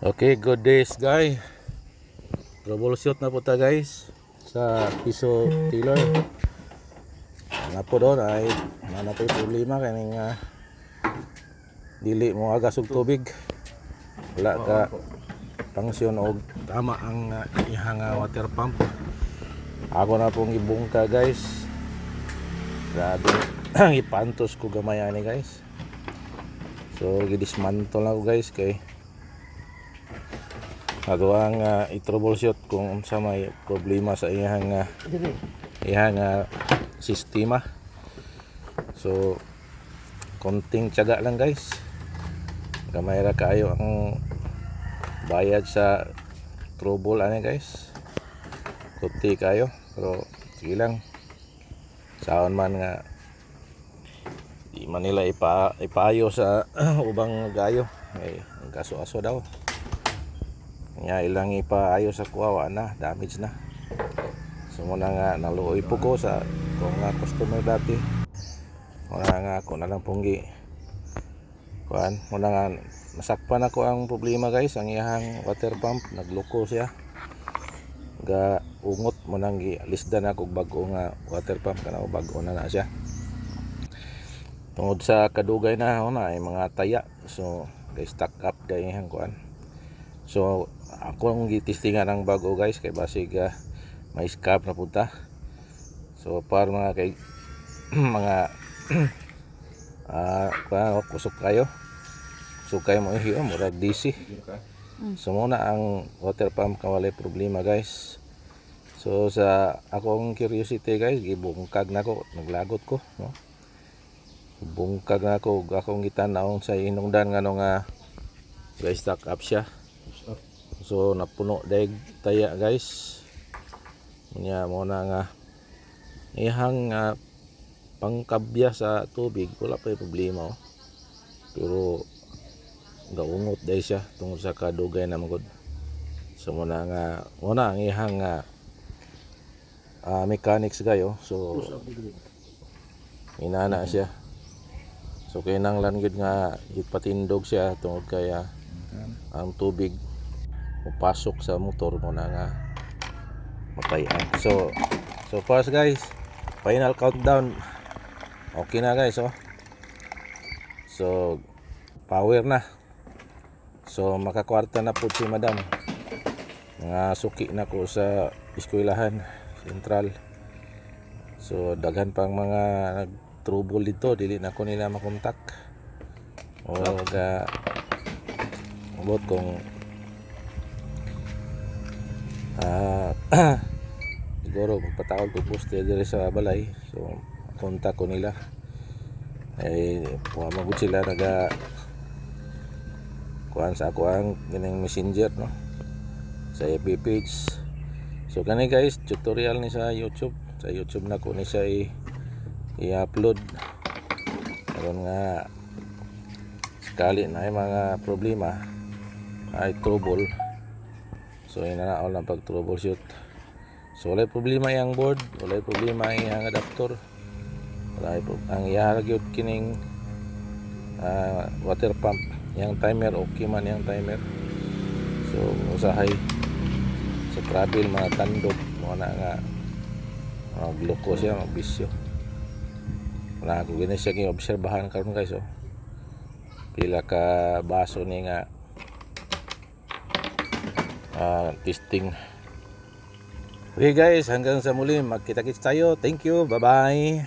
Okay, good days guys. Troubleshoot na po ta guys sa piso tiller. Nga po doon ay nanapay problema kaning dili mo agas og tubig. Wala ka pangsyon og tama ang ihang water pump. Ako na pong ibungka guys. Grabe ipantos ko gamay ani guys. So gidismantle ako guys kay ako ang i-troubleshoot kung sa may problema sa ihang sistema. So konting tiyaga lang guys, gamay ra kaayo ang bayad sa trouble ani guys, kunti kayo pero sige lang, saon man nga di man nila ipaayo sa ubang gayo ay kaso-aso daw nga ilang ipaayo sa kuwawa na damage na. So muna nga naluoy po ko sa kung nga customer dati, muna nga ako na lang punggi kuan, muna nga masakpan ako ang problema guys. Ang iyang water pump nagloko siya, ga ungot mo nang gialisdan ako bago nga water pump kana bago na siya tungod sa kadugay na ay mga taya. So guys, stack up day ang kuan. So ako ang gitistingan ang bago guys kay basig may scab na punta. So para mga kay mga kusok kayo, sukay mo ihiyo murag DC. So muna ang water pump kawalay problema guys. So sa akong curiosity guys, gibungkag nako, naglagot ko no. Bungkag nako, akong gitan-aw sa inungdan nganong guys, stack up siya. So napuno daig taya guys. Nya mo na nga ihang pangkabya sa tubig wala pa problema pero gaungot dai siya tungod sa kadugay na magod. So mo na ang ihang mechanics gayo. So inana siya. So kinahanglan gid nga ipatindog siya tungod kaya ang tubig pasok sa motor mo na nga matayan. So fast guys, final countdown. Okay na guys oh. So power na. So makakwarta na po si madam. Nga suki na ko sa eskwelahan sentral. So daghan pang mga nag-trouble dito, dili na ko nila makontak. O bot kung siguro magpatawag ko poste diri sa balay. So kontak ko nila ay magud sila naga kuan sa ako ang ganing messenger no sa FB page. So kani guys, tutorial ni sa YouTube na ko ni siya i-upload karon nga sakali na ay mga problema ay trouble. So inanaon lang pag troubleshoot. So walay problema yang board, walay problema yang adapter, walay ang iharagyo kining water pump, yang timer okay man yang timer. So usahay sa travel mga tandog mo na nga magloko siya, magbisyo. Wala ako gini siya gi-obserbahan karon guys oh. Pila ka baso ni nga testing. Okay guys, hanggang sa muli, magkita-kits tayo. Thank you, bye bye.